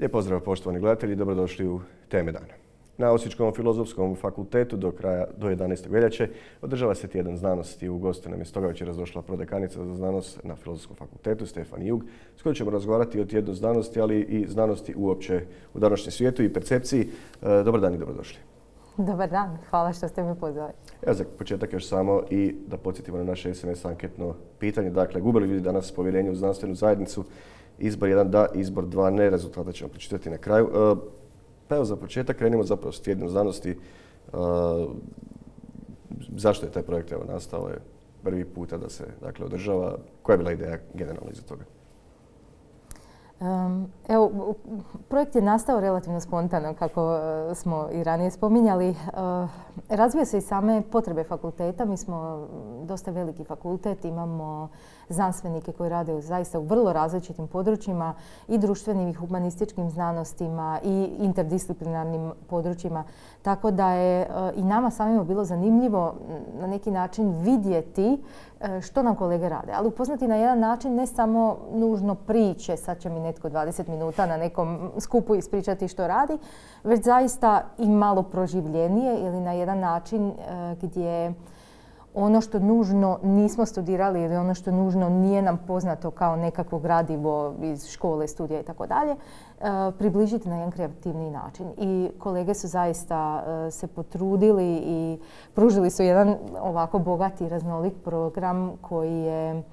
Lijep pozdrav poštovani gledatelji, dobrodošli u Teme dana. Na Osječkom filozofskom fakultetu do 11. veljače održava se tjedan znanosti. U goste nam je stoga večeras došla prodekanica za znanost na Filozofskom fakultetu Stefan Jug, s kojom ćemo razgovarati o tjednu znanosti, ali i znanosti uopće u današnjem svijetu i percepciji. Dobar dan i dobrodošli. Dobar dan, hvala što ste me pozvali. Evo za početak još samo i da podsjetimo na naše SMS anketno pitanje. Dakle, gube li ljudi danas povjerenje u znanstvenu zajednicu? Izbor 1 da, izbor 2 ne. Rezultate ćemo pročitati na kraju. Pa evo za početak krenimo zapravo s tjednom znanosti. Zašto je taj projekt nastao? Je prvi puta da se održava. Koja je bila ideja generalno iza toga? Evo, projekt je nastao relativno spontano, kako smo i ranije spominjali. Razvio se i same potrebe fakulteta. Mi smo dosta veliki fakultet, imamo znanstvenike koji rade zaista u vrlo različitim područjima i društvenim i humanističkim znanostima i interdisciplinarnim područjima. Tako da je i nama samima bilo zanimljivo na neki način vidjeti što nam kolege rade. Ali upoznati na jedan način ne samo nužno priče, sad će mi netko 20 minuta na nekom skupu ispričati što radi, već zaista i malo proživljenije ili na jedan način gdje ono što nužno nismo studirali ili ono što nužno nije nam poznato kao nekakvo gradivo iz škole, studija i tako dalje, približiti na jedan kreativni način. I kolege su zaista se potrudili i pružili su jedan ovako bogati i raznolik program koji je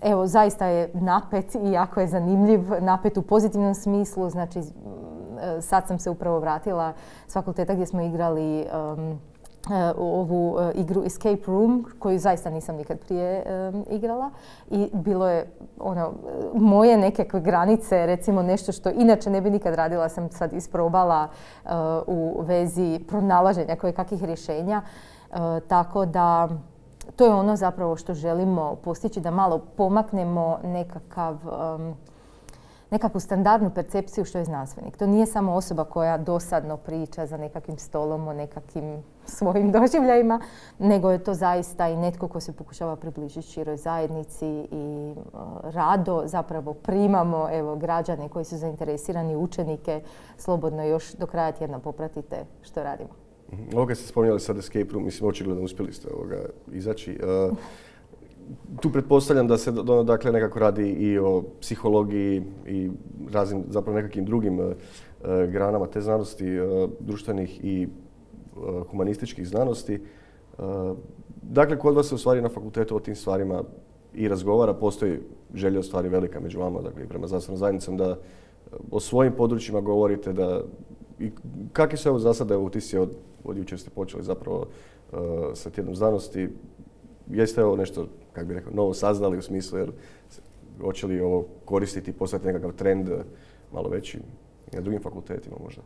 evo, zaista je napet i jako je zanimljiv, napet u pozitivnom smislu. Znači, sad sam se upravo vratila s fakulteta gdje smo igrali ovu igru Escape Room, koju zaista nisam nikad prije igrala. I bilo je moje nekakve granice, recimo nešto što inače ne bi nikad radila, sam sad isprobala u vezi pronalaženja kojekakvih rješenja. Tako da to je ono zapravo što želimo postići, da malo pomaknemo nekakvu standardnu percepciju što je znanstvenik. To nije samo osoba koja dosadno priča za nekakvim stolom o nekakvim svojim doživljajima, nego je to zaista i netko ko se pokušava približiti široj zajednici i rado zapravo primamo građane koji su zainteresirani, učenike, slobodno još do kraja tjedna popratite što radimo. Ovoga ste spominjali sad Escape Room, mislim očigledno uspjeli ste izaći. Tu pretpostavljam da se nekako radi i o psihologiji i raznim zapravo nekakvim drugim granama te znanosti, društvenih i humanističkih znanosti. Dakle, kod vas se u stvari na fakultetu o tim stvarima i razgovara, postoji želja u stvari velika među vama, dakle i prema znanstvenom zajednicom, da o svojim područjima govorite, i kakvi su za sada utisci od jučer ste počeli zapravo sa tjednom znanosti. Jeste ovo nešto, kako bih rekao, novo saznali u smislu, jer hoće li ovo koristiti i postati nekakav trend malo veći na drugim fakultetima možda?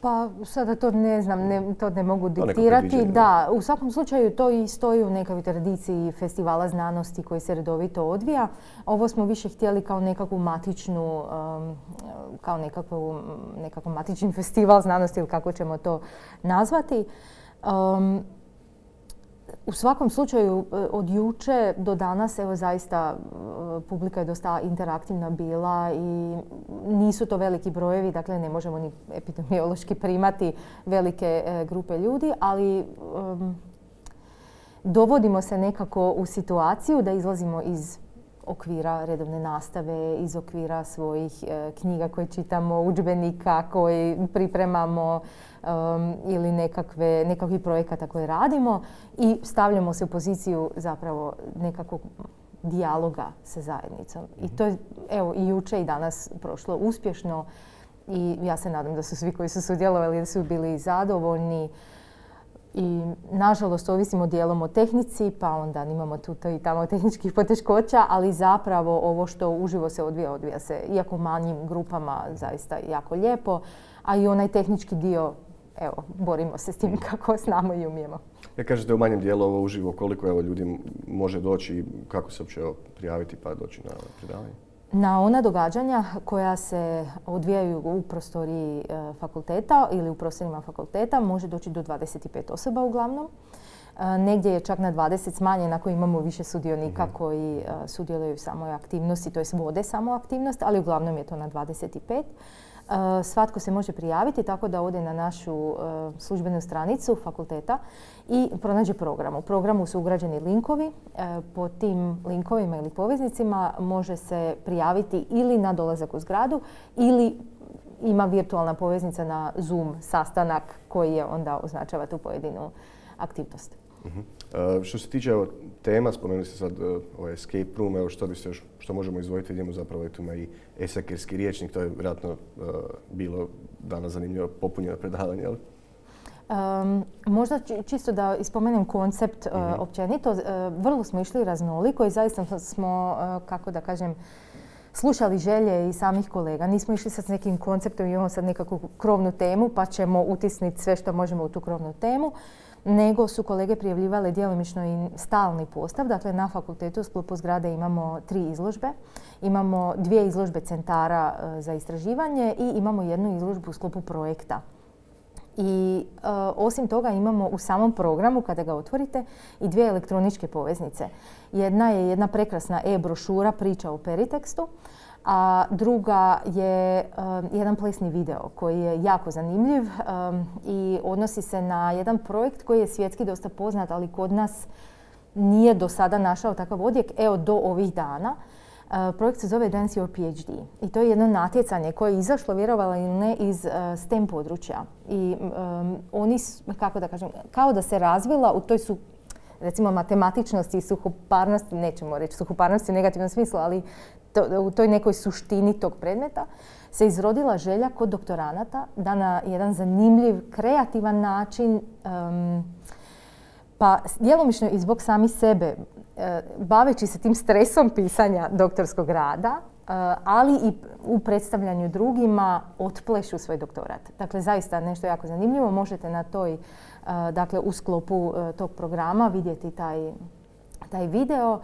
Pa sada to ne znam, to ne mogu diktirati. Da, u svakom slučaju to i stoji u nekakvoj tradiciji festivala znanosti koji se redovito odvija. Ovo smo više htjeli kao nekakvu matičnu, kao nekakav matični festival znanosti ili kako ćemo to nazvati. U svakom slučaju od juče do danas evo zaista publika je dosta interaktivna bila i nisu to veliki brojevi, dakle ne možemo ni epidemiološki primati velike grupe ljudi, ali dovodimo se nekako u situaciju da izlazimo iz okvira redovne nastave, iz okvira svojih knjiga koje čitamo, udžbenika koje pripremamo ili nekakvih projekata koje radimo i stavljamo se u poziciju zapravo nekakvog dijaloga sa zajednicom. I to je evo i juče i danas prošlo uspješno i ja se nadam da su svi koji su sudjelovali da su bili zadovoljni. I nažalost ovisimo dijelom o tehnici, pa onda imamo tu i tamo tehničkih poteškoća, ali zapravo ovo što uživo se odvija se iako manjim grupama zaista jako lijepo, a i onaj tehnički dio, evo, borimo se s tim kako znamo i umijemo. Ja kažete u manjem dijelu ovo uživo, koliko ljudi može doći i kako se uopće prijaviti pa doći na predavanje? Na ona događanja koja se odvijaju u prostoriji fakulteta ili u prostorima fakulteta može doći do 25 osoba uglavnom. Negdje je čak na 20 smanjen ako imamo više sudionika koji sudjeluju u samoj aktivnosti, to jest vode samu aktivnost, ali uglavnom je to na 25. Svatko se može prijaviti tako da ode na našu službenu stranicu fakulteta i pronađe program. U programu su ugrađeni linkovi. Po tim linkovima ili poveznicima može se prijaviti ili na dolazak u zgradu ili ima virtualna poveznica na Zoom sastanak koji je onda označava tu pojedinu aktivnost. Što se tiče tema, spomenuli ste sad ovaj escape room, evo što možemo izdvojiti, vidimo zapravo tu ima i esakerski rječnik, to je vjerojatno bilo danas zanimljivo popunjeno predavanje, jel? Možda čisto da ispomenem koncept općenito, vrlo smo išli raznoliko i zaista smo, kako da kažem, slušali želje i samih kolega. Nismo išli sad s nekim konceptom, imamo sad nekakvu krovnu temu pa ćemo utisniti sve što možemo u tu krovnu temu, nego su kolege prijavljivale djelomično i stalni postav. Dakle, na fakultetu u sklopu zgrade imamo 3 izložbe. Imamo 2 izložbe centara za istraživanje i imamo 1 izložbu u sklopu projekta. I osim toga imamo u samom programu, kada ga otvorite, i 2 elektroničke poveznice. Jedna je jedna prekrasna e-brošura priča o peritekstu, a druga je jedan plesni video koji je jako zanimljiv i odnosi se na jedan projekt koji je svjetski dosta poznat, ali kod nas nije do sada našao takav odjek, evo do ovih dana. Projekt se zove Dance Your PhD i to je jedno natjecanje koje je izašlo, vjerovala ili ne, iz STEM područja. I oni, kako da kažem, kao da se razvila u toj su, recimo, matematičnosti i suhoparnosti, nećemo reći suhoparnosti u negativnom smislu, ali u toj nekoj suštini tog predmeta se izrodila želja kod doktoranata da na jedan zanimljiv, kreativan način, pa djelomično i zbog sami sebe, baveći se tim stresom pisanja doktorskog rada, ali i u predstavljanju drugima otplešu svoj doktorat. Dakle, zaista nešto jako zanimljivo. Možete na toj, dakle, u sklopu tog programa vidjeti taj video.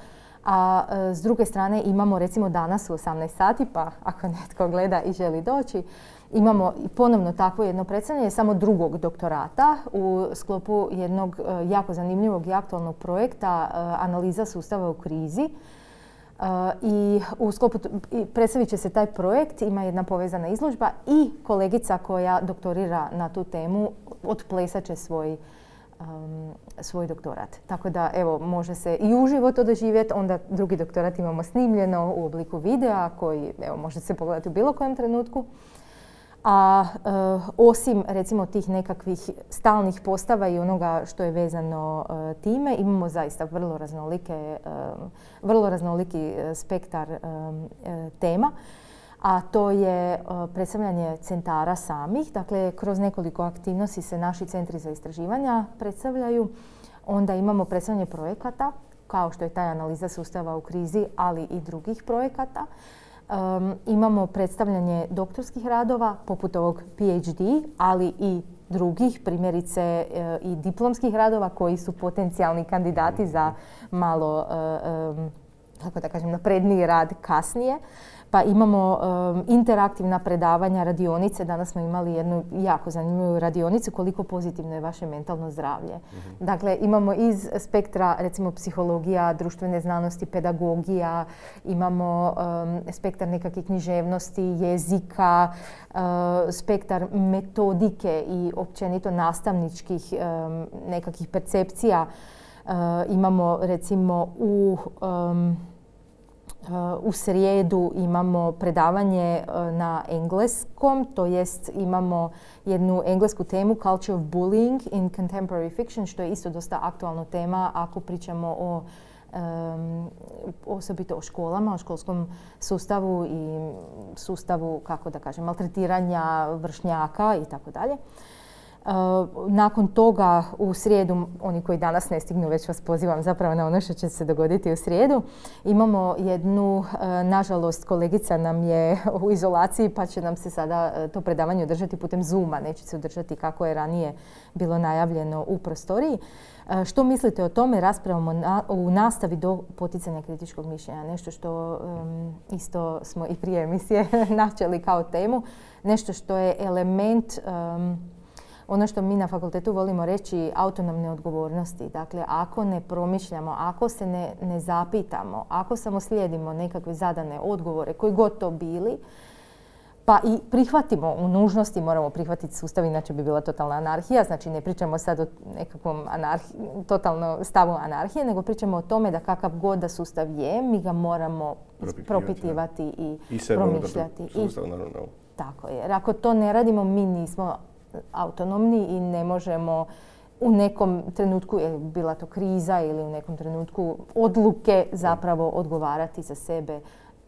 A s druge strane imamo recimo danas u 18 sati, pa ako netko gleda i želi doći, imamo ponovno takvo jedno predstavljanje samo drugog doktorata u sklopu jednog jako zanimljivog i aktualnog projekta analiza sustava u krizi. I u sklopu predstavit će se taj projekt, ima jedna povezana izložba i kolegica koja doktorira na tu temu otplesat će svoj doktorat. Tako da, evo, može se i uživo to doživjeti, onda drugi doktorat imamo snimljeno u obliku videa koji, evo, može se pogledati u bilo kojem trenutku. A osim, recimo, tih nekakvih stalnih postava i onoga što je vezano time, imamo zaista vrlo raznoliki spektar tema. A to je predstavljanje centara samih. Dakle, kroz nekoliko aktivnosti se naši centri za istraživanja predstavljaju. Onda imamo predstavljanje projekata, kao što je taj analiza sustava u krizi, ali i drugih projekata. Imamo predstavljanje doktorskih radova, poput ovog PhD, ali i drugih, primjerice i diplomskih radova koji su potencijalni kandidati za malo, kako da kažem, napredniji rad kasnije. Pa imamo interaktivna predavanja, radionice. Danas smo imali jednu jako zanimljivu radionicu koliko pozitivno je vaše mentalno zdravlje. Dakle, imamo iz spektra, recimo, psihologija, društvene znanosti, pedagogija, imamo spektar nekakve književnosti, jezika, spektar metodike i općenito nastavničkih nekakvih percepcija. Imamo, recimo, u srijedu imamo predavanje na engleskom, to jest imamo jednu englesku temu Culture of Bullying in Contemporary Fiction, što je isto dosta aktualna tema ako pričamo o osobito o školama, o školskom sustavu i sustavu, kako da kažem, maltretiranja vršnjaka i tako dalje. Nakon toga u srijedu, oni koji danas ne stignu, već vas pozivam zapravo na ono što će se dogoditi u srijedu. Imamo jednu, nažalost, kolegica nam je u izolaciji pa će nam se sada to predavanje održati putem Zooma, neće se održati kako je ranije bilo najavljeno u prostoriji. Što mislite o tome? Raspravamo u nastavi do poticanja kritičkog mišljenja. Nešto što isto smo i prije emisije načeli kao temu. Nešto što je element ono što mi na fakultetu volimo reći, autonomne odgovornosti. Dakle, ako ne promišljamo, ako se ne zapitamo, ako samo slijedimo nekakve zadane odgovore, koji god to bili, pa i prihvatimo u nužnosti, moramo prihvatiti sustav, inače bi bila totalna anarhija. Znači ne pričamo sad o nekakvom totalno stavu anarhije, nego pričamo o tome da kakav god da sustav je, mi ga moramo propitivati i promišljati. Sustav, naravno. Tako je. Jer ako to ne radimo, mi nismo autonomni i ne možemo u nekom trenutku, je bila to kriza ili u nekom trenutku odluke, zapravo odgovarati za sebe,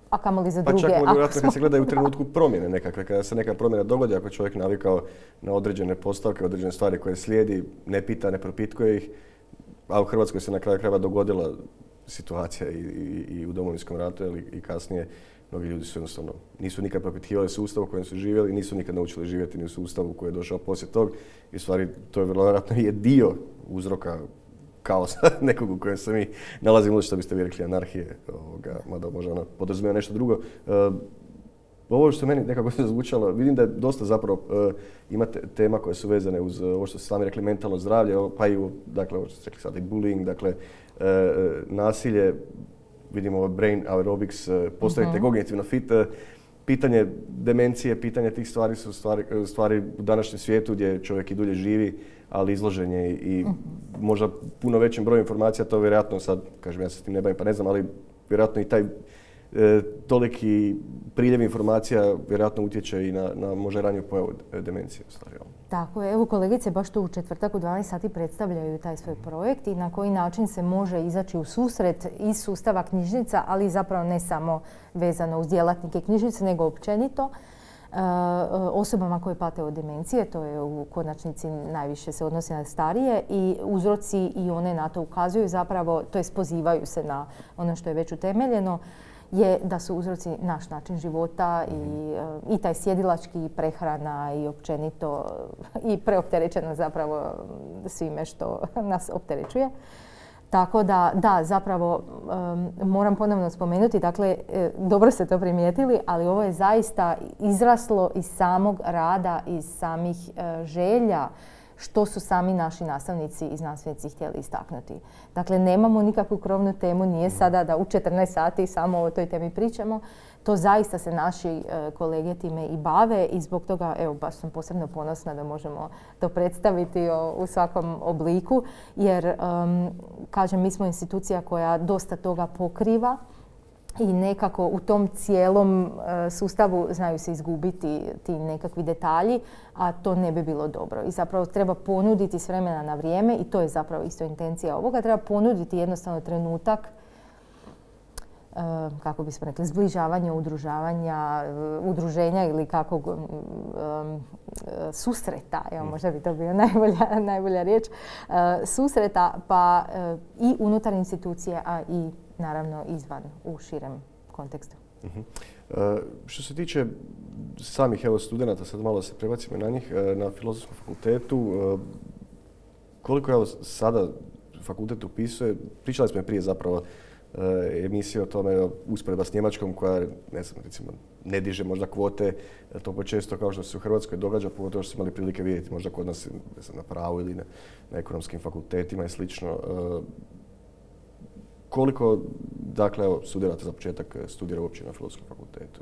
a kamoli za druge. Pa čak vjerojatno kad se gleda u trenutku promjene nekakve, kada se neka promjena dogodi, ako čovjek navikao na određene postavke, određene stvari koje slijedi, ne pita, ne propitkuje ih, a u Hrvatskoj se na kraju krajeva dogodila situacija i u Domovinskom ratu i kasnije. Mnogi ljudi su jednostavno nisu nikad propitkivali sustav u kojem su živjeli, nisu nikad naučili živjeti ni u sustavu koji je došao poslije tog. I u stvari to je vjerojatno je dio uzroka kaosa nekog u kojem se mi nalazimo, što biste vi rekli anarhije, mada možda ona podrazumijeva nešto drugo. Ovo što meni nekako se zvučalo, vidim da je dosta zapravo imate tema koje su vezane uz ovo što ste sami rekli, mentalno zdravlje, pa i dakle, ovo što ste rekli sad i bullying, dakle nasilje, vidimo brain aerobics, postavite kognitivno fit. Pitanje demencije, pitanje tih stvari su stvari u današnjem svijetu gdje čovjek i dulje živi, ali izložen je i možda puno većim brojem informacija, to vjerojatno sad, kažem ja se s tim ne bavim pa ne znam, ali vjerojatno i taj toliki priljev informacija vjerojatno utječe i na možda raniju pojavu demencije. Tako je. Evo kolegice baš tu u četvrtak u 12 sati predstavljaju taj svoj projekt i na koji način se može izaći u susret iz sustava knjižnica, ali zapravo ne samo vezano uz djelatnike knjižnice, nego općenito osobama koje pate od demencije. To je u konačnici najviše se odnosi na starije i uzroci i one na to ukazuju zapravo, to jest pozivaju se na ono što je već utemeljeno, je da su uzroci naš način života i taj sjedilački, prehrana i općenito i preopterećeno zapravo svime što nas opterećuje. Tako da, zapravo moram ponovno spomenuti, dakle, dobro ste to primijetili, ali ovo je zaista izraslo iz samog rada, iz samih želja što su sami naši nastavnici i znanstvenici htjeli istaknuti. Dakle, nemamo nikakvu krovnu temu, nije sada da u 14 sati samo o toj temi pričamo. To zaista se naši kolege time i bave i zbog toga, evo, baš sam posebno ponosna da možemo to predstaviti u svakom obliku, jer, kažem, mi smo institucija koja dosta toga pokriva i nekako u tom cijelom sustavu znaju se izgubiti ti nekakvi detalji, a to ne bi bilo dobro. I zapravo treba ponuditi s vremena na vrijeme, i to je zapravo isto intencija ovoga, treba ponuditi jednostavno trenutak, kako bismo rekli, zbližavanja, udruženja ili kakvog susreta, evo možda bi to bio najbolja riječ, susreta pa i unutar institucije, a i naravno izvan u širem kontekstu. Što se tiče samih studenata, sad malo se prebacimo na njih, na Filozofskom fakultetu, koliko evo sada fakultet upisuje, pričali smo je prije zapravo emisije o tome, usporedba s Njemačkom koja, ne znam, recimo, ne diže možda kvote toliko često kao što se u Hrvatskoj događa, pogotovo što smo imali prilike vidjeti možda kod nas na pravu ili na ekonomskim fakultetima i slično. Koliko, dakle, evo, studenata za početak studira uopće na Filozofskom fakultetu?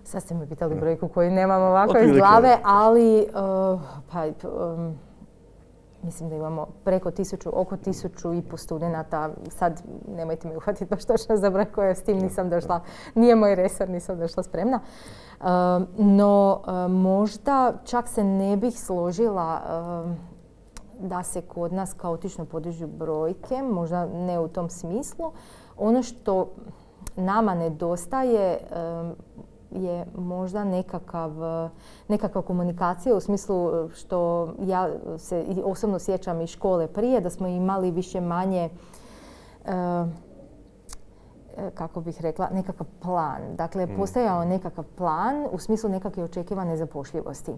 Sad ste me pitali brojku koju nemam ovako iz glave, ali mislim da imamo preko oko 1500 studenata. Sad nemojte mi uhvatiti baš točno za broj koje s tim nisam došla. Nije moj resor, nisam došla spremna. No, možda čak se ne bih složila da se kod nas kaotično podižu brojke, možda ne u tom smislu. Ono što nama nedostaje je možda nekakva komunikacija u smislu što ja se osobno sjećam iz škole prije, da smo imali više manje, kako bih rekla, nekakav plan. Dakle, postojao nekakav plan u smislu nekakve očekivane zapošljivosti.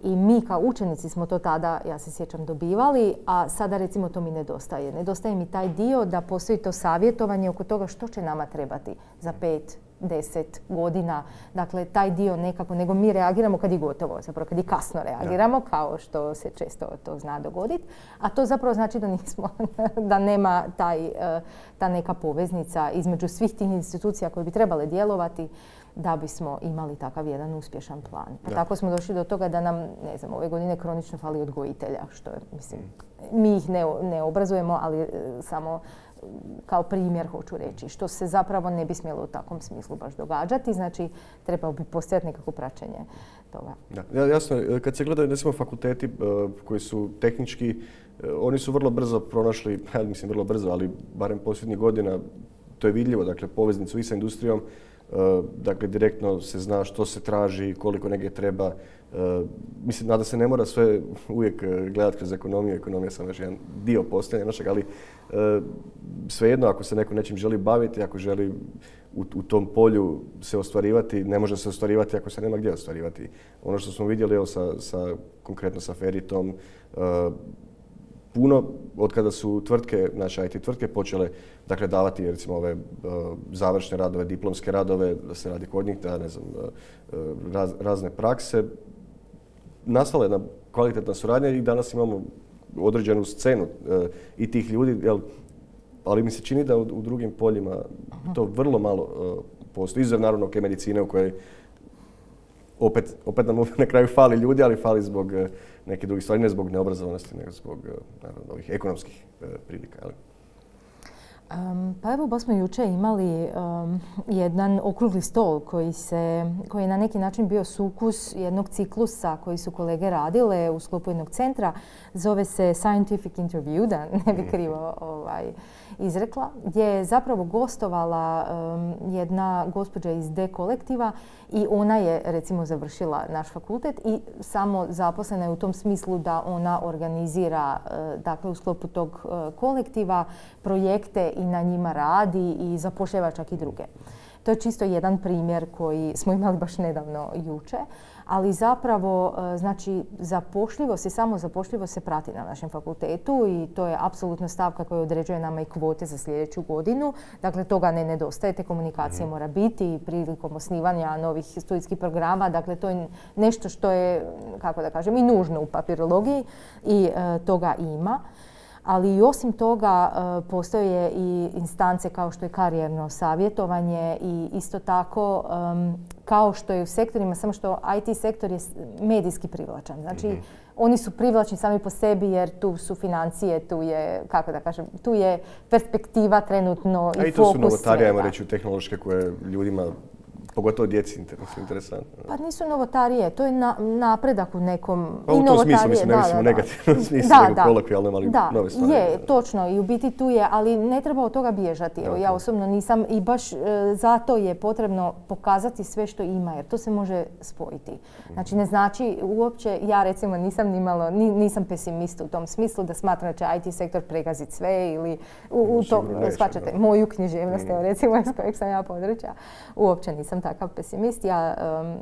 I mi kao učenici smo to tada, ja se sjećam, dobivali, a sada recimo to mi nedostaje. Nedostaje mi taj dio da postoji to savjetovanje oko toga što će nama trebati za 5, 10 godina. Dakle, taj dio nekako, nego mi reagiramo kad je gotovo, zapravo kad je kasno reagiramo, kao što se često to zna dogoditi. A to zapravo znači da nismo, da nema ta neka poveznica između svih tih institucija koje bi trebale djelovati da bismo imali takav jedan uspješan plan. Pa tako smo došli do toga da nam, ne znam, ove godine kronično fali odgojitelja, što je, mislim, mi ih ne obrazujemo, ali samo kao primjer hoću reći, što se zapravo ne bi smjelo u takvom smislu baš događati, znači trebao bi postojati nekako praćenje toga. Da, jasno, kad se gledaju recimo fakulteti koji su tehnički, oni su vrlo brzo pronašli, mislim vrlo brzo, ali barem posljednjih godina to je vidljivo, dakle poveznicu i sa industrijom, dakle direktno se zna što se traži, koliko negdje treba. Mislim da se ne mora sve uvijek gledati kroz ekonomiju. Ekonomija je samo još jedan dio postojanja našeg, ali svejedno ako se neko nečim želi baviti, ako želi u tom polju se ostvarivati, ne može se ostvarivati ako se nema gdje ostvarivati. Ono što smo vidjeli evo, konkretno sa Feritom, puno od kada su tvrtke, naše IT tvrtke počele dakle, davati recimo ove završne radove, diplomske radove, da se radi kod njih, da ne znam, razne prakse. Nastala je jedna kvalitetna suradnja i danas imamo određenu scenu i tih ljudi, ali mi se čini da u drugim poljima to vrlo malo postoji. Izuzev naravno medicine u kojoj opet nam na kraju fali ljudi, ali fali zbog neke druge stvari, ne zbog neobrazovanosti, nego zbog naravno, ovih ekonomskih prilika. Pa evo, baš smo jučer imali jedan okrugli stol koji je na neki način bio sukus jednog ciklusa koji su kolege radile u sklopu jednog centra. Zove se Scientific Interview, da ne bi krivo izrekla, gdje je zapravo gostovala jedna gospođa iz D kolektiva i ona je recimo završila naš fakultet i samo zaposlena je u tom smislu da ona organizira dakle u sklopu tog kolektiva projekte i na njima radi i zapošljava čak i druge. To je čisto jedan primjer koji smo imali baš nedavno jučer, ali zapravo znači zapošljivost i samozapošljivost se prati na našem fakultetu i to je apsolutno stavka koja određuje nama i kvote za sljedeću godinu. Dakle, toga ne nedostaje, te komunikacije mora biti prilikom osnivanja novih studijskih programa. Dakle, to je nešto što je, kako da kažem, i nužno u papirologiji i toga ima. Ali i osim toga postoje i instance kao što je karijerno savjetovanje i isto tako kao što je u sektorima, samo što IT sektor je medijski privlačan. Znači, oni su privlačni sami po sebi jer tu su financije, tu je, kako da kažem, tu je perspektiva trenutno i fokus. A i to su novotarije, ajmo reći, tehnološke koje ljudima, pogotovo djeci, interesantno. Pa nisu novotarije, to je napredak u nekom... Pa u tom smislu, mislim, ne mislim u negativnom smislu, nego kolokvijalno, ali nove stvari. Da, je, točno, i u biti tu je, ali ne treba od toga bježati. Evo, ja osobno nisam i baš zato je potrebno pokazati sve što ima, jer to se može spojiti. Znači, ne znači uopće, ja recimo nisam nimalo, nisam pesimista u tom smislu da smatram da će IT sektor pregaziti sve ili u to, shvaćate, moju književnost, recimo, iz kojeg sam ja područja, uopće nisam takav pesimist. Ja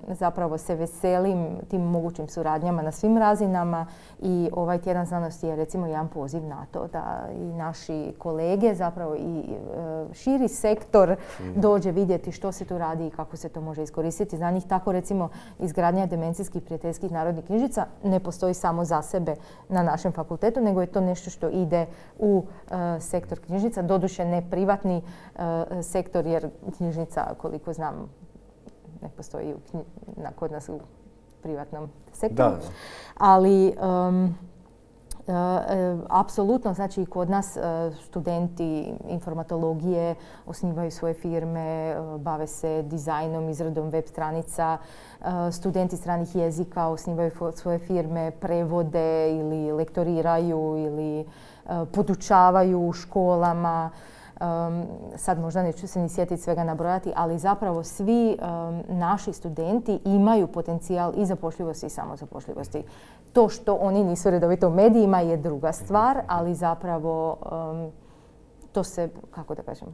zapravo se veselim tim mogućim suradnjama na svim razinama i ovaj tjedan znanosti je recimo jedan poziv na to da i naši kolege, zapravo i širi sektor dođe vidjeti što se tu radi i kako se to može iskoristiti. Za njih tako recimo izgradnja demencijskih prijateljskih narodnih knjižnica ne postoji samo za sebe na našem fakultetu, nego je to nešto što ide u sektor knjižnica, doduše ne privatni sektor jer knjižnica, koliko znam, ne postoji kod nas u privatnom sektoru. Da. Ali apsolutno, znači kod nas studenti informatologije osnivaju svoje firme, bave se dizajnom, izradom web stranica, studenti stranih jezika osnivaju svoje firme, prevode ili lektoriraju ili podučavaju u školama. Sad možda neću se ni sjetiti svega nabrojati, ali zapravo svi naši studenti imaju potencijal i zapošljivosti i samozapošljivosti. To što oni nisu redovito u medijima je druga stvar, ali zapravo to se, kako da kažem,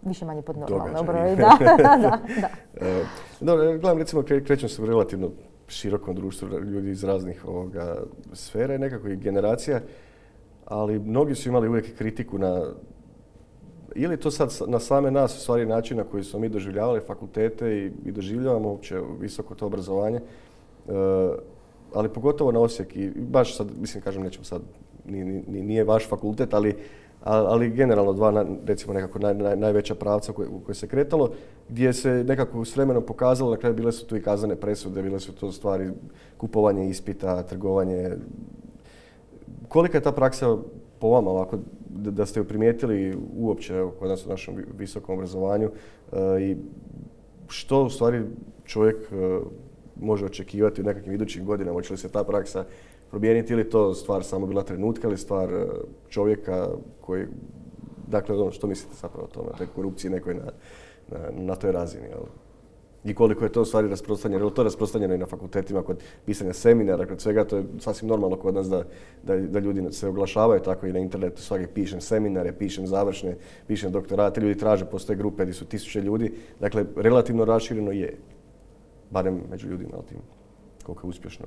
više manje pod normalno broji. Da. Dobro, gledam, recimo, krećem se u relativno širokom društvu ljudi iz raznih sfera i nekako i generacija, ali mnogi su imali uvijek kritiku na ili to sad na same nas, u stvari način na koji smo mi doživljavali fakultete i doživljavamo uopće visoko to obrazovanje, ali pogotovo na Osijek i baš sad, mislim, kažem, nećemo sad, nije vaš fakultet, ali generalno dva, recimo nekako najveća pravca u kojoj se kretalo, gdje se nekako s vremenom pokazalo, na kraju bile su tu i kaznene presude, bile su to stvari kupovanje ispita, trgovanje. Kolika je ta praksa po vama, ovako, da ste ju primijetili uopće kod nas u našem visokom obrazovanju i što u stvari čovjek može očekivati u nekakvim idućim godinama? Hoće li se ta praksa promijeniti ili to stvar samo bila trenutka ili stvar čovjeka koji, dakle, što mislite zapravo o tome, o toj korupciji nekoj na toj razini? Jel? I koliko je to u stvari rasprostranjeno? Je li to rasprostranjeno i na fakultetima kod pisanja seminara, kod svega? To je sasvim normalno kod nas da ljudi se oglašavaju tako i na internetu. Svaki pišem seminare, pišem završne, pišem doktorate, ljudi traže, postoje grupe gdje su 1000 ljudi. Dakle, relativno rašireno je, barem među ljudima, ali tim koliko je uspješno.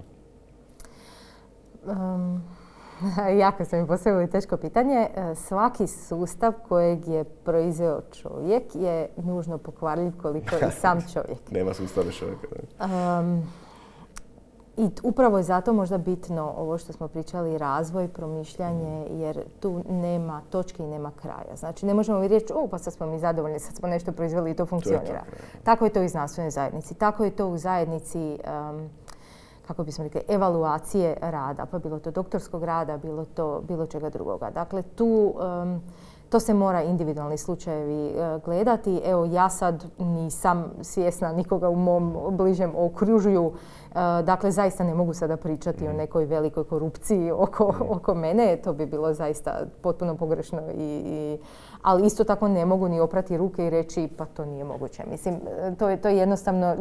Jako ste mi postavili teško pitanje. Svaki sustav kojeg je proizveo čovjek je nužno pokvarljiv koliko i sam čovjek. Nema sustava čovjeka. I upravo je zato možda bitno ovo što smo pričali, razvoj, promišljanje, jer tu nema točke i nema kraja. Znači, ne možemo mi reći, pa sad smo mi zadovoljni, sad smo nešto proizveli i to funkcionira. Tako je to i u znanstvenoj zajednici. Tako je to u zajednici, kako bismo rekli, evaluacije rada, pa bilo to doktorskog rada, bilo čega drugoga. Dakle, to se mora individualni slučajevi gledati. Evo, ja sad nisam svjesna nikoga u mom bližem okružju. Dakle, zaista ne mogu sada pričati o nekoj velikoj korupciji oko mene. To bi bilo zaista potpuno pogrešno. Ali isto tako ne mogu ni oprati ruke i reći pa to nije moguće. Mislim, to je jednostavno,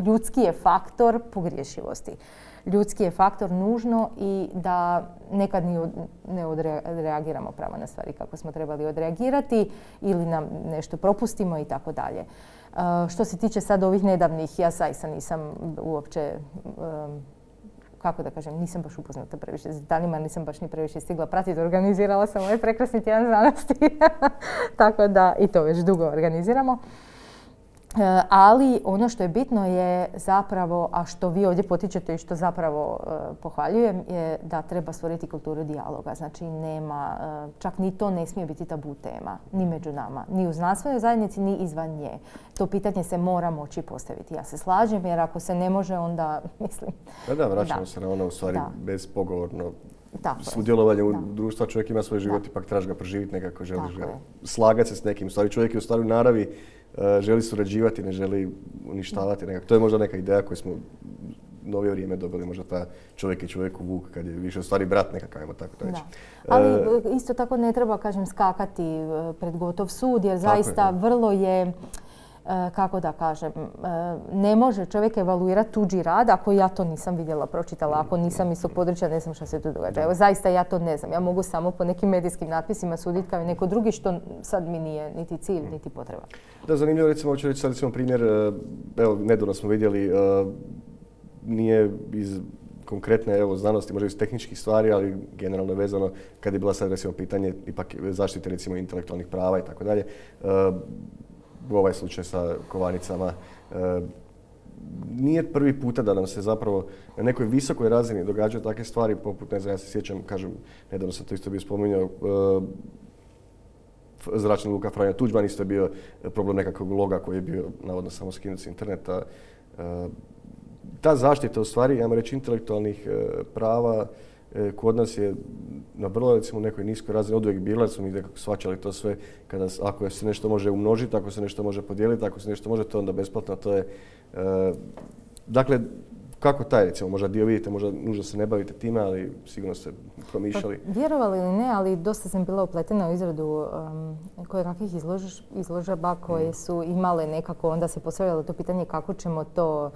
ljudski je faktor pogriješivosti. Ljudski je faktor nužno i da nekad ne odreagiramo pravo na stvari kako smo trebali odreagirati ili nam nešto propustimo i tako dalje. Što se tiče sad ovih nedavnih, ja zaista nisam uopće, kako da kažem, nisam baš upoznata previše s detaljima, nisam baš ni previše stigla pratiti. Organizirala sam ovaj prekrasni tjedan znanosti, tako da i to već dugo organiziramo. Ali ono što je bitno je zapravo, a što vi ovdje potičete i što zapravo pohvaljujem, je da treba stvoriti kulturu dijaloga. Znači nema, čak ni to ne smije biti tabu tema, ni među nama, ni u znanstvenoj zajednici, ni izvan nje. To pitanje se mora moći postaviti. Ja se slažem, jer ako se ne može, onda mislim... Da, vraćamo se na ono u stvari bezpogovorno sudjelovanje u društva. Čovjek ima svoj život, ipak trebaš ga proživjeti nekako, želiš ga slagati se s nekim. U stvari čovjek je u stvari u naravi, želi surađivati, ne želi uništavati nekako. To je možda neka ideja koju smo u novije vrijeme dobili, možda ta čovjek i čovjeku vuk, kad je više u stvari brat nekakav, ajmo tako reći. Ali isto tako ne treba, kažem, skakati pred gotov sud, jer zaista vrlo je, kako da kažem, ne može čovjek evaluirati tuđi rad ako ja to nisam vidjela, pročitala, ako nisam iz tog područja, ne znam što se tu događa. Evo, zaista ja to ne znam. Ja mogu samo po nekim medijskim natpisima suditi kao i neko drugi, što sad mi nije niti cilj, niti potreba. Da, zanimljivo, recimo, hoću reći sad recimo primjer, evo, nedavno smo vidjeli, nije iz konkretne znanosti, možda iz tehničkih stvari, ali generalno je vezano kad je bila sad recimo pitanje ipak zaštite recimo intelektualnih prava i tako dalje. U ovaj slučaj sa kovanicama. Nije prvi puta da nam se zapravo na nekoj visokoj razini događaju takve stvari, poput, ne znam, ja se sjećam, kažem, nedavno sam to isto bio spominjao, zračna luka Franjo Tuđman, isto je bio problem nekakvog loga koji je bio navodno samo skinut s interneta. Ta zaštita u stvari, ja reći, intelektualnih prava kod nas je na vrlo, recimo, nekoj niskoj razini oduvijek bila, jer smo mi nekako shvaćali to sve, ako se nešto može umnožiti, ako se nešto može podijeliti, ako se nešto može, to onda besplatno, to je... Dakle, kako taj, recimo, možda dio vidite, možda nužno se ne bavite time, ali sigurno ste promišljali. Pa, vjerovali ili ne, ali dosta sam bila upletena u izradu kojekakvih izložaba koje su imale nekako, onda se postavljalo to pitanje kako ćemo to,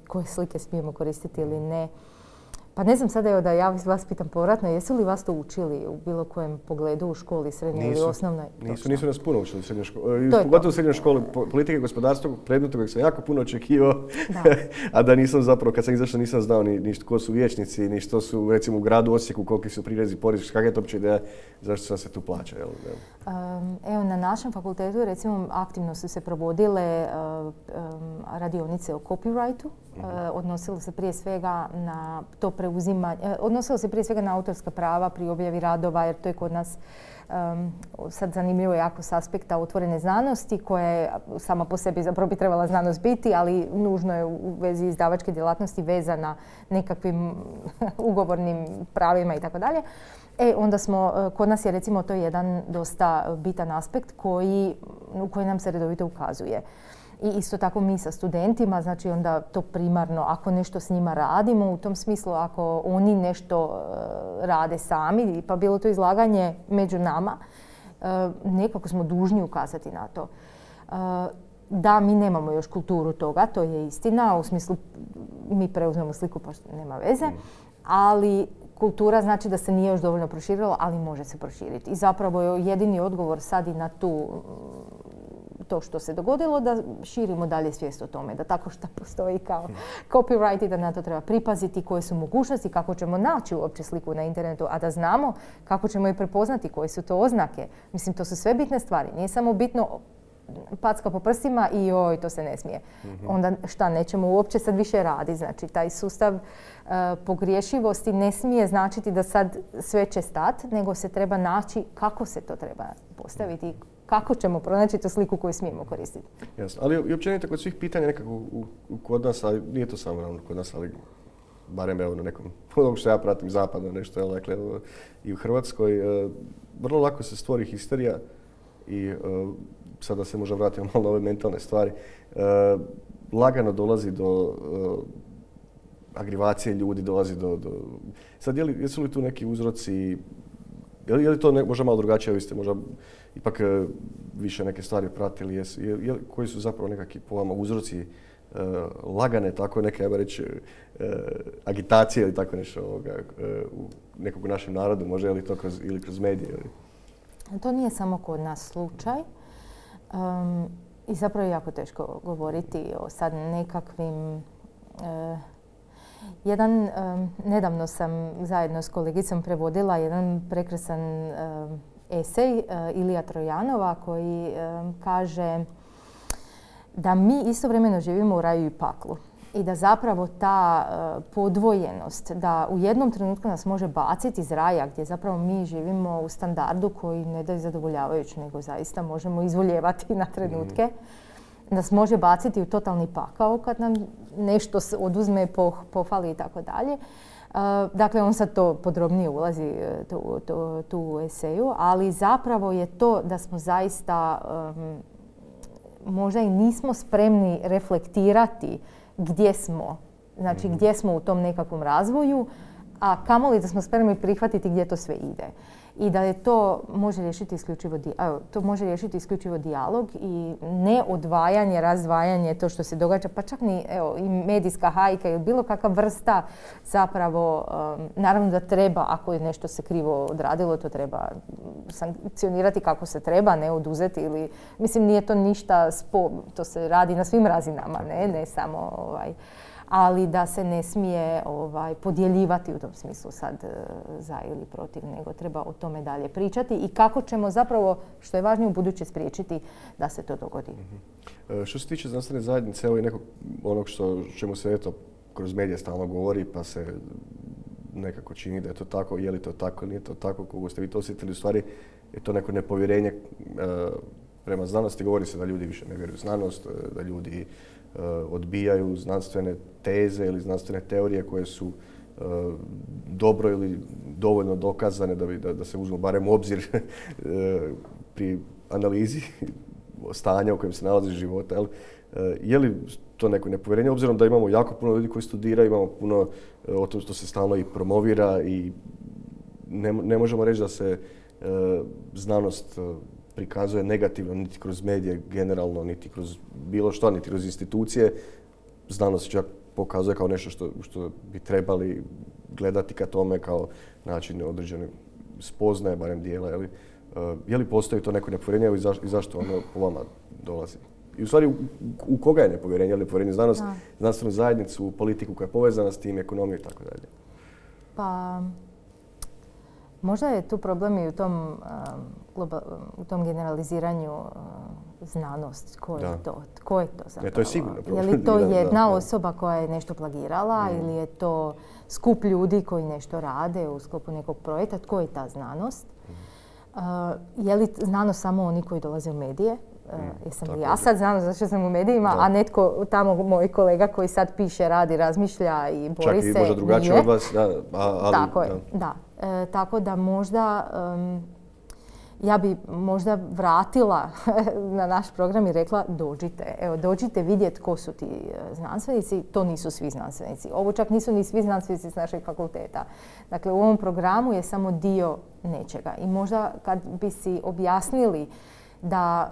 koje slike smijemo koristiti ili ne. Pa ne znam sada da ja vas pitam povratno, jesu li vas to učili u bilo kojem pogledu u školi, srednjoj ili osnovnoj? Nisu nas puno učili u srednjoj školi. Pogotovo u srednjoj školi politike i gospodarstva, predmeta kojeg sam jako puno očekivao, a da nisam zapravo, kad sam izašao, nisam znao ni tko su vijećnici, ni što su, recimo u gradu Osijeku, koliki su prirezi, porezi, kakva je to uopće ideja, zašto sam se tu plaća. Evo, na našem fakultetu, recimo, aktivno su se provodile radionice o copyrightu. Odnosilo se prije svega na to preuzimanje, odnosilo se prije svega na autorska prava pri objavi radova, jer to je kod nas sad zanimljivo jako s aspekta otvorene znanosti, koja je sama po sebi zapravo bi trebala znanost biti, ali nužno je u vezi izdavačke djelatnosti vezana nekakvim ugovornim pravima i tako dalje. Onda kod nas je recimo to jedan dosta bitan aspekt u koji nam se redovito ukazuje. I isto tako mi sa studentima, znači onda to primarno, ako nešto s njima radimo, u tom smislu ako oni nešto rade sami, pa bilo to izlaganje među nama, nekako smo dužni ukazati na to. Da, mi nemamo još kulturu toga, to je istina, u smislu mi preuzmemo sliku pa nema veze, ali kultura znači da se nije još dovoljno proširilo, ali može se proširiti. I zapravo je jedini odgovor sad i na to što se dogodilo, da širimo dalje svijest o tome, da tako što postoji kao copyright i da na to treba pripaziti, koje su mogućnosti, kako ćemo naći uopće sliku na internetu, a da znamo kako ćemo i prepoznati koje su to oznake. Mislim, to su sve bitne stvari. Nije samo bitno packa po prstima i joj, to se ne smije. Onda šta, nećemo uopće sad više raditi. Znači, taj sustav pogriješivosti ne smije značiti da sad sve će stati, nego se treba naći kako se to treba postaviti, kako ćemo pronaći tu sliku koju smijemo koristiti. Jasno, ali i općenito kod svih pitanja nekako kod nas, ali nije to samo ravno kod nas, ali barem evo na nekom, ono što ja pratim zapadno nešto, dakle, i u Hrvatskoj, vrlo lako se stvori histerija i sada se možda vratimo malo na ove mentalne stvari, lagano dolazi do agrivacije ljudi, dolazi do... Sad, jesu li tu neki uzroci, je li to možda malo drugačije, vi ste možda ipak više neke stvari pratili, koji su zapravo nekakvi po vama uzroci lagane, tako neke, ja bih reći, agitacije ili tako nešto u nekog našem narodu, možda ili to kroz medije? Ili? To nije samo kod nas slučaj i zapravo je jako teško govoriti o sad nekakvim... Nedavno sam zajedno s kolegicom prevodila jedan prekrasan esej Ilija Trojanova koji kaže da mi istovremeno živimo u raju i paklu i da zapravo ta podvojenost, da u jednom trenutku nas može baciti iz raja gdje zapravo mi živimo u standardu koji ne da je zadovoljavajući, nego zaista možemo izvoljevati na trenutke, nas može baciti u totalni pakao kad nam nešto oduzme, pofali i tako dalje. Dakle, on sad to podrobnije ulazi tu u eseju, ali zapravo je to da smo zaista možda i nismo spremni reflektirati gdje smo, znači gdje smo u tom nekakvom razvoju, a kamoli da smo spremni prihvatiti gdje to sve ide. I da je to može riješiti isključivo dijalog i ne odvajanje, razdvajanje, to što se događa, pa čak ni i medijska hajka ili bilo kakva vrsta zapravo, naravno da treba, ako je nešto se krivo odradilo, to treba sankcionirati kako se treba, ne oduzeti ili, mislim, nije to ništa, to se radi na svim razinama, ne samo ali da se ne smije podjeljivati u tom smislu sad za ili protiv, nego treba o tome dalje pričati i kako ćemo zapravo, što je važnije, u buduće spriječiti da se to dogodi. Što se tiče znanstvene zajednice, evo i nekog onog čemu se kroz medije stalno govori, pa se nekako čini da je to tako, je li to tako ili nije to tako, kako ste vi to osjetili, u stvari je to neko nepovjerenje prema znanosti, govori se da ljudi više ne vjeruju u znanost, da ljudi odbijaju znanstvene teze ili znanstvene teorije koje su dobro ili dovoljno dokazane da se uzmu barem u obzir pri analizi stanja u kojem se nalazi života. Je li to neko nepovjerenje, obzirom da imamo jako puno ljudi koji studiraju, imamo puno o tom što se stalno i promovira i ne možemo reći da se znanost prikazuje negativno niti kroz medije generalno, niti kroz bilo što, niti kroz institucije. Znanost čak pokazuje kao nešto što bi trebali gledati ka tome kao način određene spoznaje, barem dijela. Je li postoji to neko nepovjerenje i zašto ono po vama dolazi? I u stvari, u koga je nepovjerenje? Je li povjerenje znanost, znanstvenu zajednicu, politiku koja je povezana s tim, ekonomiju i tako dalje? Pa, možda je tu problem i u tom generaliziranju znanost. Ko je to? Tko je to zapravo? To je sigurno problem. Je li to jedna osoba koja je nešto plagirala ili je to skup ljudi koji nešto rade u sklopu nekog projekta? Tko je ta znanost? Je li znanost samo oni koji dolaze u medije? Jesam li ja sad znanost zašto sam u medijima, a netko tamo, moj kolega koji sad piše, radi, razmišlja i bori se, čak i možda drugačije od vas, ali... Tako je, da. Tako da možda, ja bi možda vratila na naš program i rekla dođite. Evo, dođite vidjeti ko su ti znanstvenici. To nisu svi znanstvenici. Ovo čak nisu ni svi znanstvenici s našeg fakulteta. Dakle, u ovom programu je samo dio nečega. I možda kad bi si objasnili da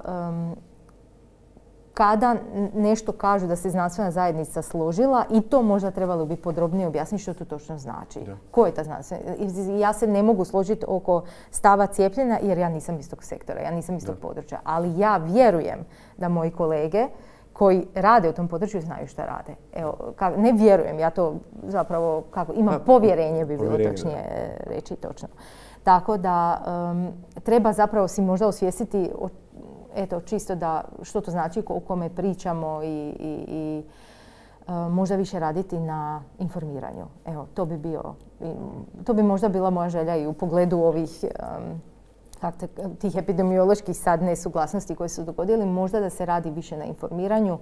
kada nešto kažu da se znanstvena zajednica složila i to možda trebalo bi podrobnije objasniti što to točno znači. Ko je ta znanstvena? Ja se ne mogu složiti oko stava cijepljenja jer ja nisam iz tog sektora, ja nisam iz tog područja. Ali ja vjerujem da moji kolege koji rade u tom području znaju šta rade. Evo, ne vjerujem, ja to zapravo imam povjerenje bi bilo točnije reći točno. Tako da treba zapravo si možda osvijestiti čisto da što to znači o kome pričamo i možda više raditi na informiranju. Evo, to bi možda bila moja želja i u pogledu ovih tih epidemioloških sad nesuglasnosti koje su dogodili. Možda da se radi više na informiranju,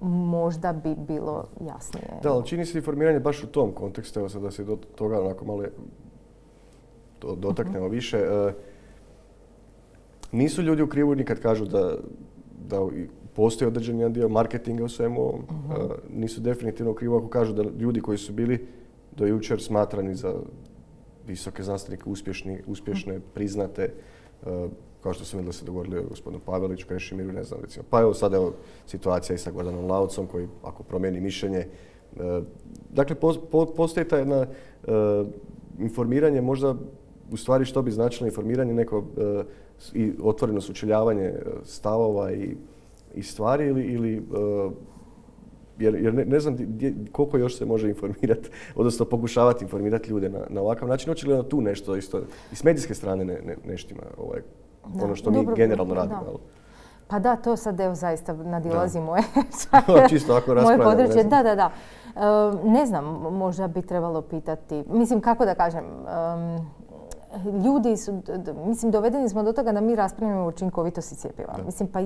možda bi bilo jasnije. Da, ali čini se informiranje baš u tom kontekstu, evo sad da se do toga onako malo dotaknemo više. Nisu ljudi u krivu ni kad kažu da postoji određen jedan dio marketinga u svemu ovom. Nisu definitivno u krivu ako kažu da ljudi koji su bili do jučer smatrani za visoke znanstvenike, uspješne, priznate, kao što su vidjeli da se dogodili gospodinu Paveliću, Krešimiru, ne znam, recimo. Pa evo sad situacija i sa Gordanom Laucom koji ako promijeni mišljenje. Dakle, postoji ta jedna informiranje, možda u stvari što bi značilo informiranje, neko i otvoreno sučeljavanje stavova i stvari ili jer ne znam koliko još se može informirati, odnosno pokušavati informirati ljude na ovakav način. Hoće li tu nešto isto i s medijske strane neštima ono što mi generalno radimo? Pa da, to sad evo zaista nadilazi moje područje. Da. Ne znam, možda bi trebalo pitati, mislim kako da kažem, ljudi su, mislim, dovedeni smo do toga da mi raspravljamo o učinkovitosti cjepiva. Mislim, pa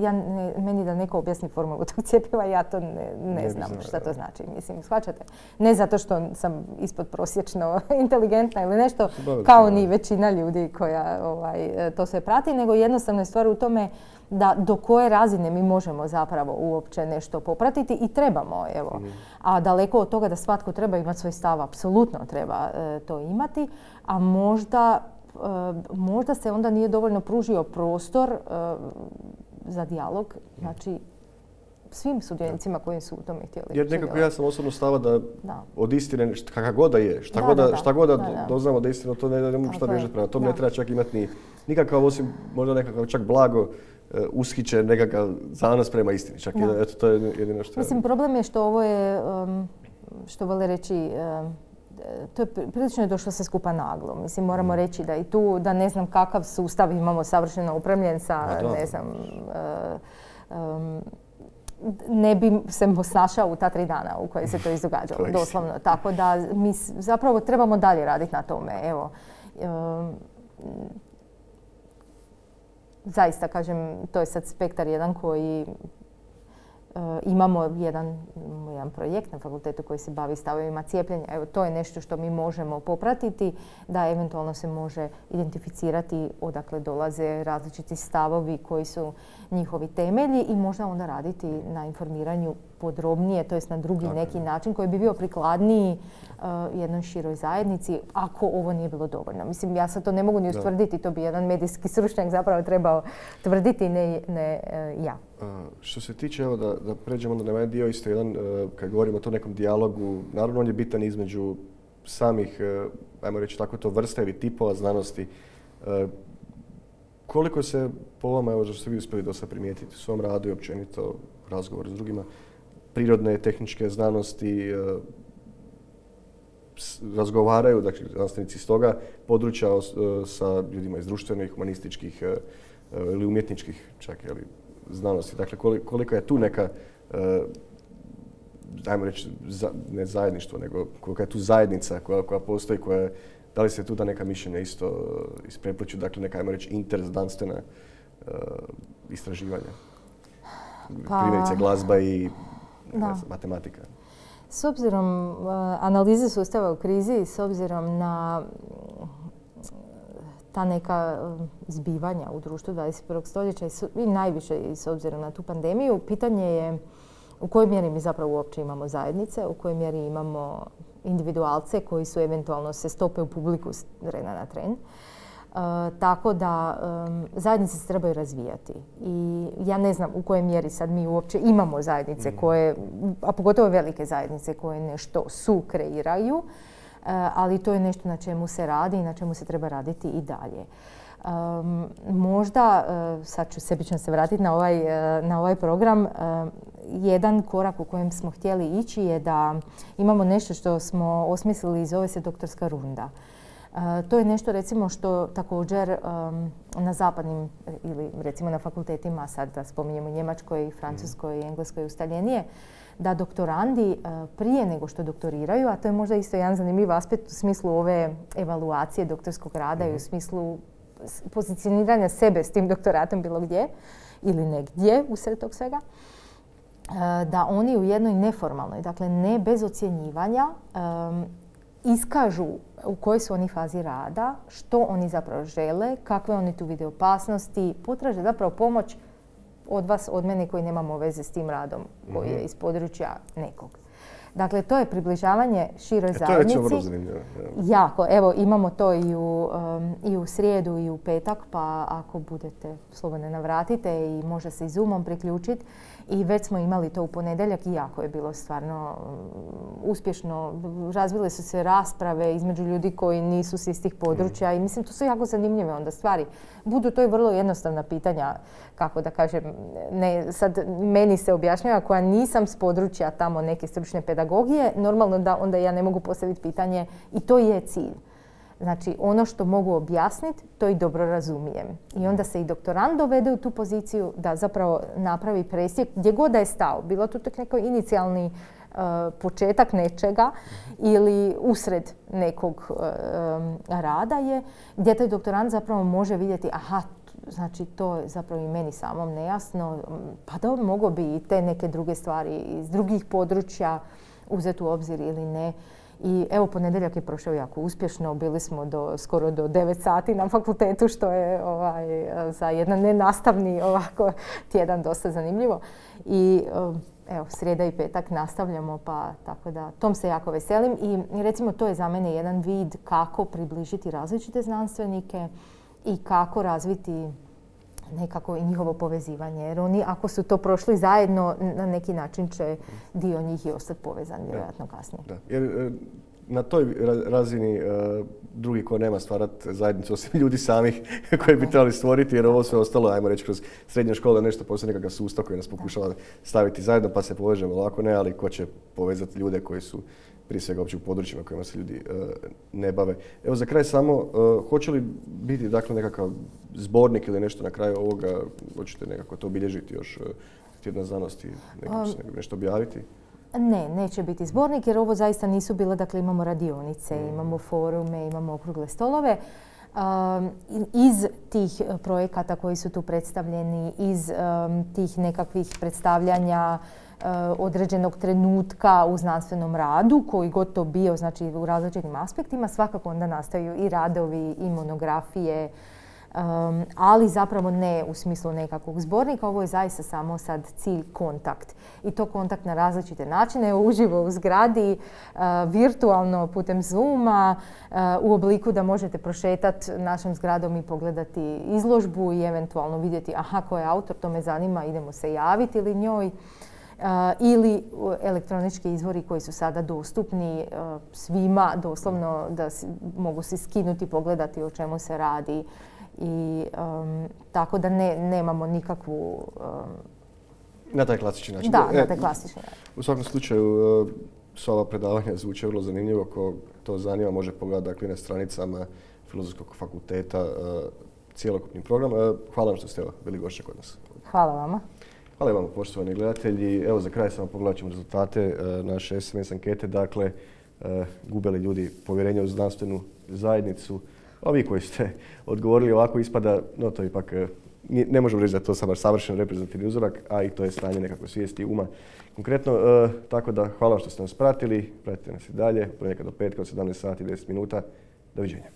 meni da neko objasni formulu tog cjepiva, ja to ne znam šta to znači. Mislim, shvaćate? Ne zato što sam ispodprosječno inteligentna ili nešto, kao ni većina ljudi koja to sve prati, nego jednostavno je stvar u tome da do koje razine mi možemo zapravo uopće nešto popratiti i trebamo, evo. A daleko od toga da svatko treba imati svoj stav, apsolutno treba to imati, a možda se onda nije dovoljno pružio prostor za dijalog, znači svim sudionicima koji su u tome htjeli. Jer nekako ja sam osobno stava da od istine, kakva god da je, šta god da doznamo da istinu, to ne mogu šta bježati prema. To ne treba čak imati nikakav, osim možda nekakav čak blago ushićen nekakav zanos prema istini. Čak eto, to je jedino što... Mislim, problem je što ovo je, što vole reći, to je prilično je došlo sve skupa naglo. Mislim, moramo reći da i tu, da ne znam kakav sustav imamo savršeno upremljen sa, ne znam, ne bi se snašao u ta 3 dana u koje se to izdogađalo, doslovno. Tako da mi zapravo trebamo dalje raditi na tome. Evo, zaista, kažem, to je sad spektar jedan koji imamo jedan projekt na fakultetu koji se bavi stavovima cijepljenja. Evo, to je nešto što mi možemo popratiti, da eventualno se može identificirati odakle dolaze različiti stavovi koji su njihovi temelji i možda onda raditi na informiranju podrobnije, to jest na drugi neki način koji bi bio prikladniji jednoj široj zajednici, ako ovo nije bilo dovoljno. Mislim, ja sad to ne mogu ni ustvrditi, to bi jedan medijski stručnjak zapravo trebao tvrditi, ne ja. Što se tiče, evo da pređemo onda na ovaj dio, isto jedan, kad govorimo o tom nekom dijalogu, naravno on je bitan između samih, ajmo reći tako to, vrsta ili tipova znanosti, koliko se po vama, evo što ste vi uspjeli do sada primijetiti u svom radu i općenito razgovor s drugima, prirodne, tehničke znanosti razgovaraju, dakle, znanstvenici iz toga područja sa ljudima iz društvenih, humanističkih ili umjetničkih čak znanosti. Dakle, kolika je tu neka, ajmo reći, ne zajedništvo, nego kolika je tu zajednica koja postoji, da li se tu da neka mišljenja isto isprepliču, dakle neka, ajmo reći, interznanstvena istraživanja? Primjerice glazba i matematika. S obzirom analize sustava u krizi, s obzirom na ta neka zbivanja u društvu 21. stoljeća i najviše i s obzirom na tu pandemiju, pitanje je u kojoj mjeri mi zapravo uopće imamo zajednice, u kojoj mjeri imamo individualce koji su eventualno se stope u publiku s trena na tren. Tako da zajednice se trebaju razvijati. I ja ne znam u kojoj mjeri sad mi uopće imamo zajednice koje, a pogotovo velike zajednice koje nešto sukreiraju, ali to je nešto na čemu se radi i na čemu se treba raditi i dalje. Možda, sad ću sebično se vratiti na ovaj program, jedan korak u kojem smo htjeli ići je da imamo nešto što smo osmislili i zove se doktorska runda. To je nešto recimo što također na zapadnim ili recimo na fakultetima, sad da spominjemo Njemačkoj, Francuskoj i Engleskoj ustaljenije, da doktorandi prije nego što doktoriraju, a to je možda isto jedan zanimljiv aspekt u smislu ove evaluacije doktorskog rada i u smislu pozicioniranja sebe s tim doktoratom bilo gdje ili negdje usred tog svega, da oni u jednoj neformalnoj, dakle ne bez ocjenjivanja, iskažu u kojoj su oni fazi rada, što oni zapravo žele, kakve oni tu vide opasnosti, potraže zapravo pomoć od vas, od mene koji nemamo veze s tim radom koji je iz područja nekog. Dakle, to je približavanje široj zajednici. To je vrlo zanimljivo. Jako. Evo, imamo to i u srijedu i u petak, pa ako budete slobodne navratite i može se i Zoomom priključiti. I već smo imali to u ponedjeljak i jako je bilo stvarno uspješno. Razvile su se rasprave između ljudi koji nisu s istih područja i mislim to su jako zanimljive onda stvari. Budu to i vrlo jednostavna pitanja, kako da kažem, ne, sad meni se objašnjava koja nisam s područja tamo neke stručne pedagogije, normalno da onda ja ne mogu postaviti pitanje i to je cilj. Znači, ono što mogu objasniti, to i dobro razumijem. I onda se i doktorand dovede u tu poziciju da zapravo napravi presjek gdje god da je stao. Bilo to tek neki inicijalni početak nečega ili usred nekog rada je, gdje taj doktorand zapravo može vidjeti, aha, znači to je zapravo i meni samom nejasno, pa da mogu bi i te neke druge stvari iz drugih područja uzeti u obzir ili ne. I evo, ponedjeljak je prošao jako uspješno. Bili smo skoro do 9 sati na fakultetu, što je za jedan nenastavni tjedan dosta zanimljivo. I evo, srijeda i petak nastavljamo, pa tako da tom se jako veselim. I recimo to je za mene jedan vid kako približiti različite znanstvenike i kako razviti nekako i njihovo povezivanje. Jer oni, ako su to prošli zajedno, na neki način će dio njih i ostati povezan, vjerojatno kasnije. Da. Jer na toj razini drugi ko nema stvarati zajednicu osim ljudi samih koji bi trebali stvoriti, jer ovo sve ostalo, ajmo reći, kroz srednje škole nešto postoji nekakav sustav koji nas pokušava staviti zajedno pa se povežemo, lako ne, ali ko će povezati ljude koji su prije svega uopće u područjima kojima se ljudi ne bave. Evo za kraj samo, hoće li biti dakle nekakav zbornik ili nešto na kraju ovoga, hoćete nekako to obilježiti još tjedna znanosti, nešto objaviti? Ne, neće biti zbornik jer ovo zaista nisu bile, dakle imamo radionice, imamo forume, imamo okrugle stolove. Iz tih projekata koji su tu predstavljeni, iz tih nekakvih predstavljanja određenog trenutka u znanstvenom radu, koji god to bio, znači u različitim aspektima, svakako onda nastaju i radovi i monografije, ali zapravo ne u smislu nekakvog zbornika. Ovo je zaista samo sad cilj kontakt. I to kontakt na različite načine, uživo u zgradi, virtualno putem Zooma, u obliku da možete prošetati našom zgradom i pogledati izložbu i eventualno vidjeti aha, ko je autor, to me zanima, idemo se javiti ili njoj. ili elektronički izvori koji su sada dostupni svima, doslovno da mogu si skinuti, pogledati o čemu se radi. I tako da nemamo nikakvu... Na taj klasični način. Da, na taj klasični način. U svakom slučaju, sva ova predavanja zvuče vrlo zanimljivo. Ko to zanima može pogledati dakle, na stranicama Filozofskog fakulteta cjelokupni program. Hvala vam što ste bili gošće kod nas. Hvala vama. Hvala vam, poštovani gledatelji. Evo za kraj samo pogledat ćemo rezultate naše SMS ankete. Dakle, gube li ljudi povjerenje u znanstvenu zajednicu? A vi koji ste odgovorili ovako ispada, no to ipak ne možemo reći da je to samo savršen reprezentativni uzorak, a i to je stanje nekakve svijesti uma. Konkretno, tako da hvala što ste nas pratili, pratite nas i dalje, ponekad do petka od 17 sati i 10 minuta. Doviđenja.